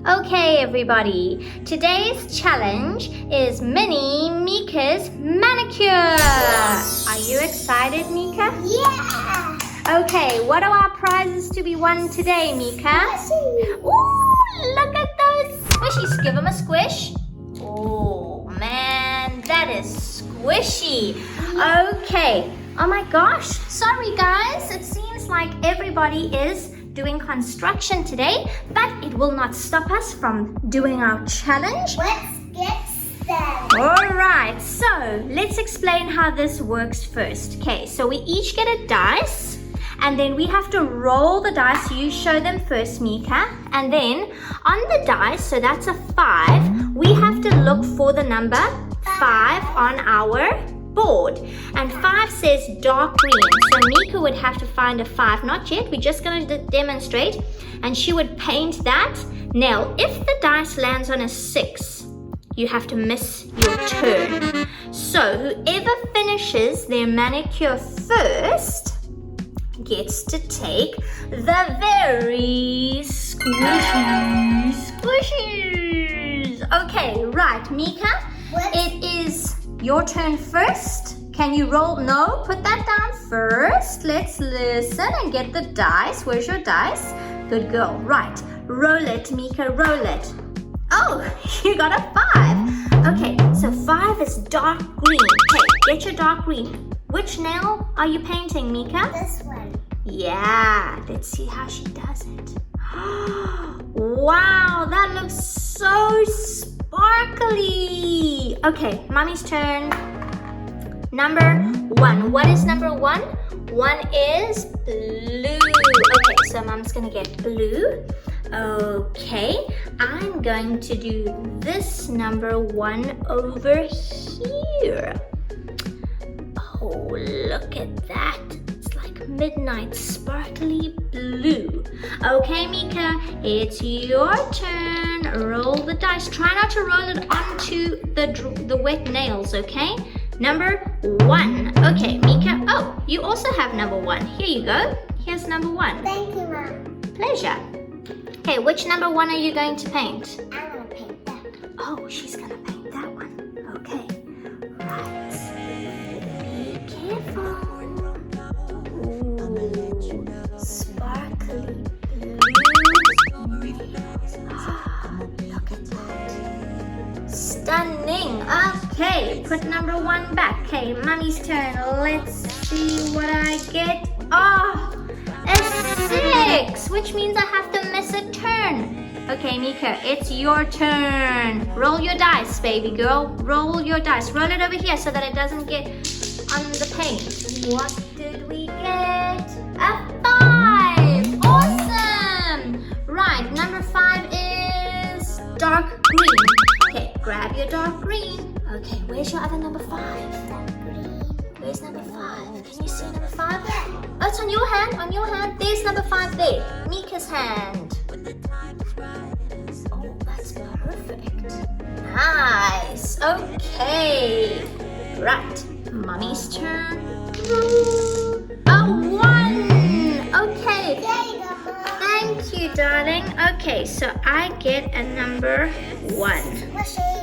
Okay, everybody. Today's challenge is Mini Meka's Manicure. Are you excited, Meka? Yeah! Okay, what are our prizes to be won today, Meka? Ooh, look at those squishies. Give them a squish. Oh, man, that is squishy. Okay. Oh, my gosh. Sorry, guys. It seems like everybody is doing construction today, but it will not stop us from doing our challenge. Let's get started. Alright, so let's explain how this works first. Okay, so we each get a dice and then we have to roll the dice. You show them first, Meka, and then on the dice, so that's a 5, we have to look for the number 5 on our board, and 5 says dark green, so Meka would have to find a 5. Not yet, we're just going to demonstrate, and she would paint that. Now if the dice lands on a 6, you have to miss your turn. So whoever finishes their manicure first gets to take the very squishies. Okay, right, Meka, it is your turn first. Can you roll? No, put that down first. Let's listen and get the dice. Where's your dice? Good girl. Right. Roll it, Meka. Roll it. Oh, you got a 5. Okay, so 5 is dark green. Okay, get your dark green. Which nail are you painting, Meka? This one. Yeah, let's see how she does it. Wow, that looks so sparkly. Okay, Mommy's turn. Number 1. What is number 1? 1 is blue. Okay, so Mom's gonna get blue. Okay, I'm going to do this number 1 over here. Oh, look at that. It's like midnight sparkly blue. Okay, Meka, it's your turn. Roll the dice. Try not to roll it onto the wet nails, okay? Number 1. Okay, Meka. Oh, you also have number 1. Here you go. Here's number 1. Thank you, Mom. Pleasure. Okay, which number 1 are you going to paint? I'm gonna paint that. Oh, she's gonna paint that one. Okay. Right. Be careful. Ooh, sparkly blue. Look at that. Stunning. Okay, put number 1 back. Okay, Mommy's turn. Let's see what I get. Oh, a 6, which means I have to miss a turn. Okay, Meka, it's your turn. Roll your dice, baby girl. Roll your dice. Roll it over here so that it doesn't get on the paint. What did we get? A 5. Awesome. Right, number 5 is dark green. Okay, grab your dark green. Okay, where's your other number 5? Where's number 5? Can you see number 5? Oh, it's on your hand. On your hand. There's number 5 there. Meka's hand. Oh, that's perfect. Nice. Okay. Right. Mommy's turn. A 1. Okay. There you go, Mom. Thank you, darling. Okay, so I get a number 1. Squishy.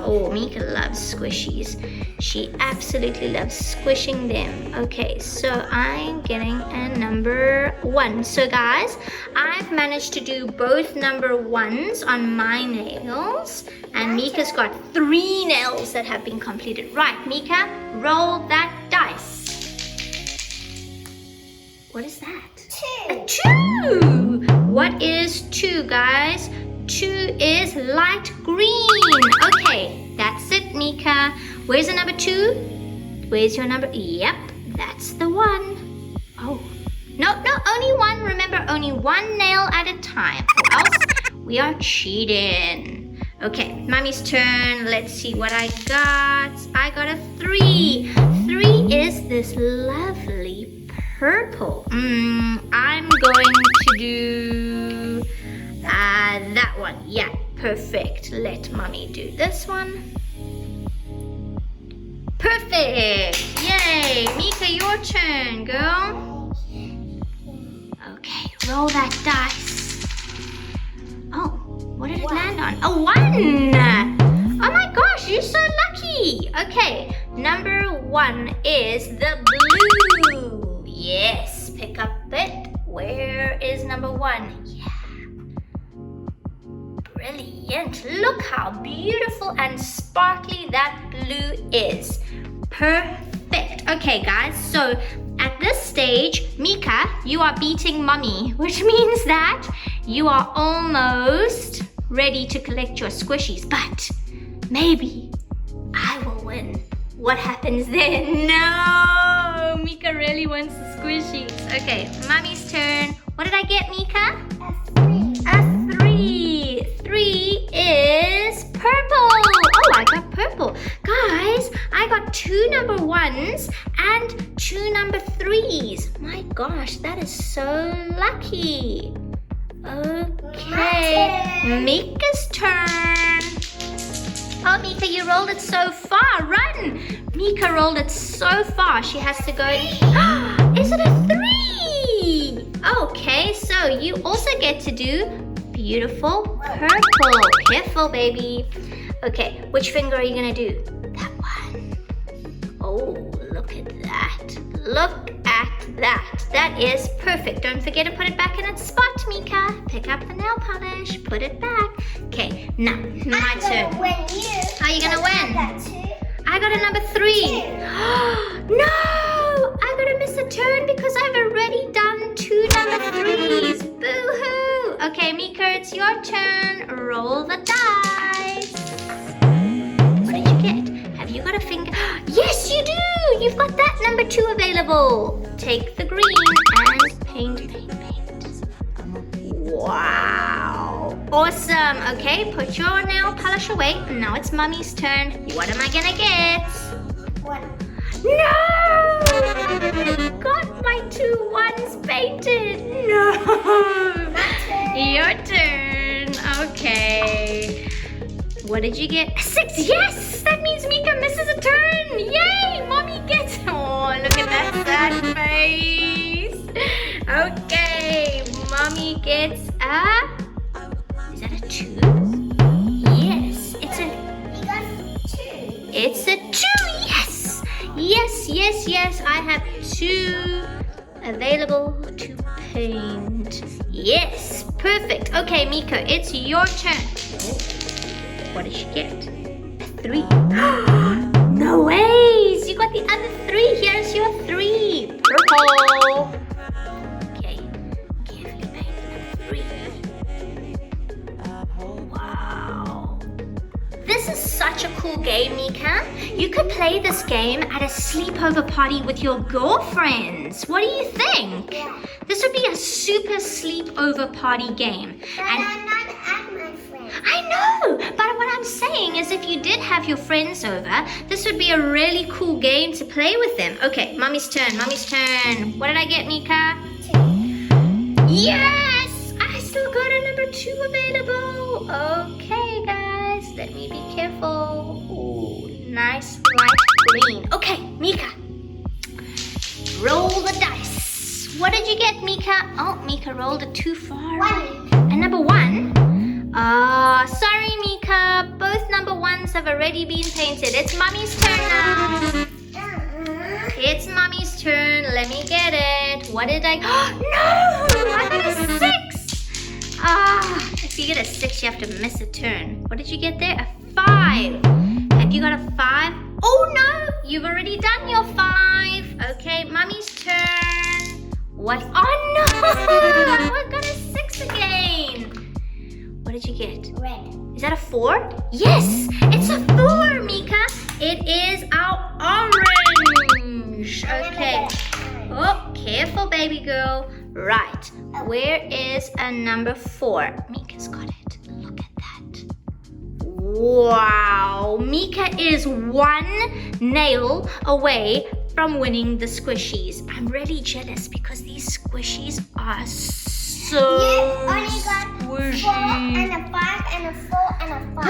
Oh, Meka loves squishies. She absolutely loves squishing them. Okay, so I'm getting a number 1. So guys, I've managed to do both number 1s on my nails. And Meka's got 3 nails that have been completed. Right, Meka, roll that dice. What is that? 2. A 2! What is 2, guys? 2 is light green. Okay, that's it, Meka. Where's the number 2? Where's your number? Yep, that's the 1. Oh, no, only 1. Remember, only 1 nail at a time, or else we are cheating. Okay, Mommy's turn. Let's see what I got. I got a 3. 3 is this lovely purple. I'm going to do that one. Yeah, perfect. Let Mommy do this one. Perfect. Yay. Meka, your turn, girl. Okay, roll that dice. Oh, what did it on. A 1. Oh my gosh, you're so lucky. Okay, number 1 is the blue. Yes, pick up it. Where is number 1? Yeah. Brilliant. Look how beautiful and sparkly that blue is. Perfect. Okay, guys, so at this stage, Meka, you are beating Mommy, which means that you are almost ready to collect your squishies, but maybe I will win. What happens then? No! Meka really wants the squishies. Okay, Mommy's turn. What did I get, Meka? A 3. 3 is purple. Oh, I got purple. Guys, I got 2 number 1s and 2 number 3s. My gosh, that is so lucky. Okay, Meka's turn. Oh, Meka, you rolled it so far. Run! Meka rolled it so far. She has to go. Is it a 3? Okay, so you also get to do beautiful purple. Careful, baby. Okay, which finger are you gonna do? That one. Oh, look at that. Look at that. That is perfect. Don't forget to put it back in its spot, Meka. Pick up the nail polish. Put it back. Okay, now, my turn. Are you gonna win? I got a number 3. No! I gotta miss a turn because I've already done 2 number 3s. Boo-hoo! Okay, Meka, it's your turn. Roll the dice. What did you get? Have you got a finger? Yes, you do! You've got that number 2 available. Take the green and paint. Wow! Awesome! Okay, put your nail polish away. Now it's Mommy's turn. What am I gonna get? 1. No! Got my 2 1s painted. No! Your turn. Okay. What did you get? A 6. Yes! That means Meka misses a turn. Yay! Mommy gets. Oh, look at that sad face. Okay. Mommy gets a. Is that a 2? Yes. It's a. You got 2. It's a 2. Yes. Yes. I have 2 available to paint. Yes. Perfect. Okay, Meka, it's your turn. What did she get? A 3. No ways! You got the other 3. Here's your 3. Purple. Okay. Carefully paint number 3. Wow. This is such a cool game, Meka. You could play this game at a sleepover party with your girlfriends. What do you think? Yeah. This would be a super sleepover party game. But I'm not at my friend. I know, but what I'm saying is if you did have your friends over, this would be a really cool game to play with them. Okay, Mommy's turn. What did I get, Meka? 2. Yes! I still got a number 2 available. Okay, guys, let me be careful. Ooh, nice light green. Okay, Meka, roll the dice. What did you get, Meka? Oh, Meka rolled it too far. 1. And number 1? Sorry, Meka. Both number 1s have already been painted. It's Mommy's turn now. It's Mommy's turn. Let me get it. What did I... No! I got a 6! If you get a 6, you have to miss a turn. What did you get there? A 5. Have you got a 5? Oh, no! You've already done your 5. Okay, Mommy's turn. What? Oh, no! I got a 6 again. What did you get? Red. Is that a 4? Yes! It's a 4, Meka! It is our orange! Okay. Oh, careful, baby girl. Right. Where is a number 4? Meka's got it. Look at that. Wow! Meka is 1 nail away from winning the squishies. I'm really jealous because these squishies are so only got 4 and a 5 and a 4 and a 5.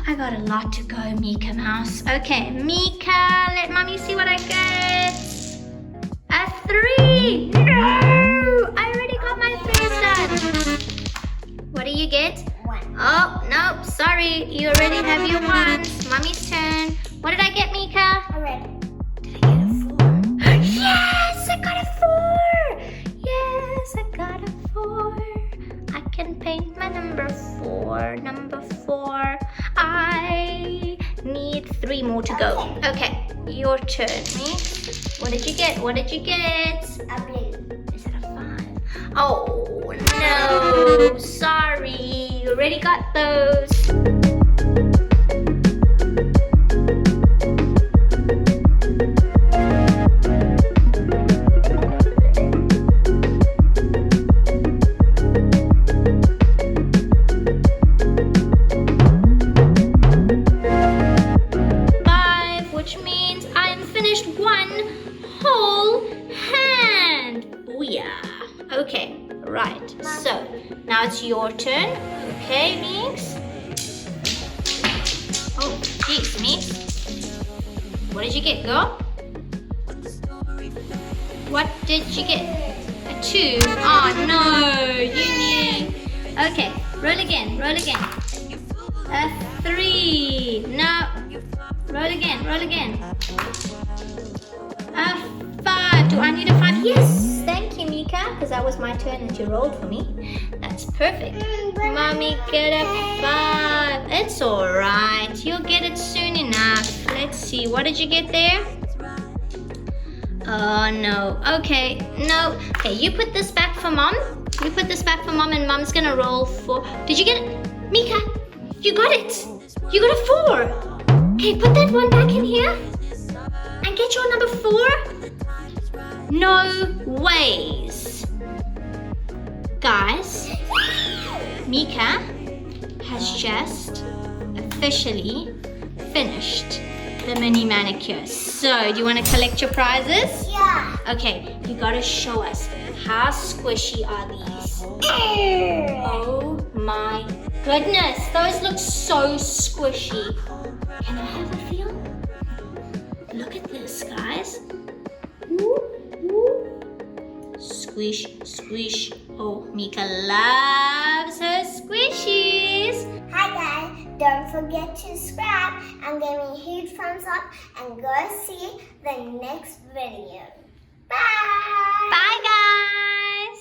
I got a lot to go, Meka Mouse. Okay, Meka, let Mommy see what I get. A 3! No! I already got my 3s done. What do you get? 1. Oh, nope, sorry. You already have your ones. Mommy's turn. What did I get, Mika? A red. Did I get a 4? Yes, I got a 4. Yes, I got a 4. I can paint my number 4. Number 4. I need 3 more to go. Okay, your turn, Mix. What did you get? What did you get? A blue. Is it a 5? Oh, no. Sorry. You already got those. 5, which means I'm finished 1 whole hand. Booyah. Okay, right. So now it's your turn. Okay, Mix. Oh, jeez, Mix. What did you get, girl? What did you get? A 2. Oh no, you knew. Okay, roll again, roll again. A 3. No. Roll again, roll again. A 5. Do I need a 5? Yes, thank you, Mika, because that was my turn that you rolled for me. That's perfect. Mommy, get a 5. It's alright. You'll get it soon enough. Let's see. What did you get there? Oh, no. Okay, no. Okay, you put this back for Mom. You put this back for Mom, and Mom's gonna roll for... Did you get it? Mika, you got it. You got a 4. Okay, put that one back in here. And get your number 4. No ways. Guys, Mika has just officially finished the mini manicure. So, do you want to collect your prizes? Yeah. Okay, you gotta show us. How squishy are these? Oh my goodness, those look so squishy. Can I have a feel? Look at this, guys. Squish, squish. Oh, Mika loves her squishies. Hi guys, don't forget to subscribe and give me a huge thumbs up and go see the next video. Bye! Bye, guys.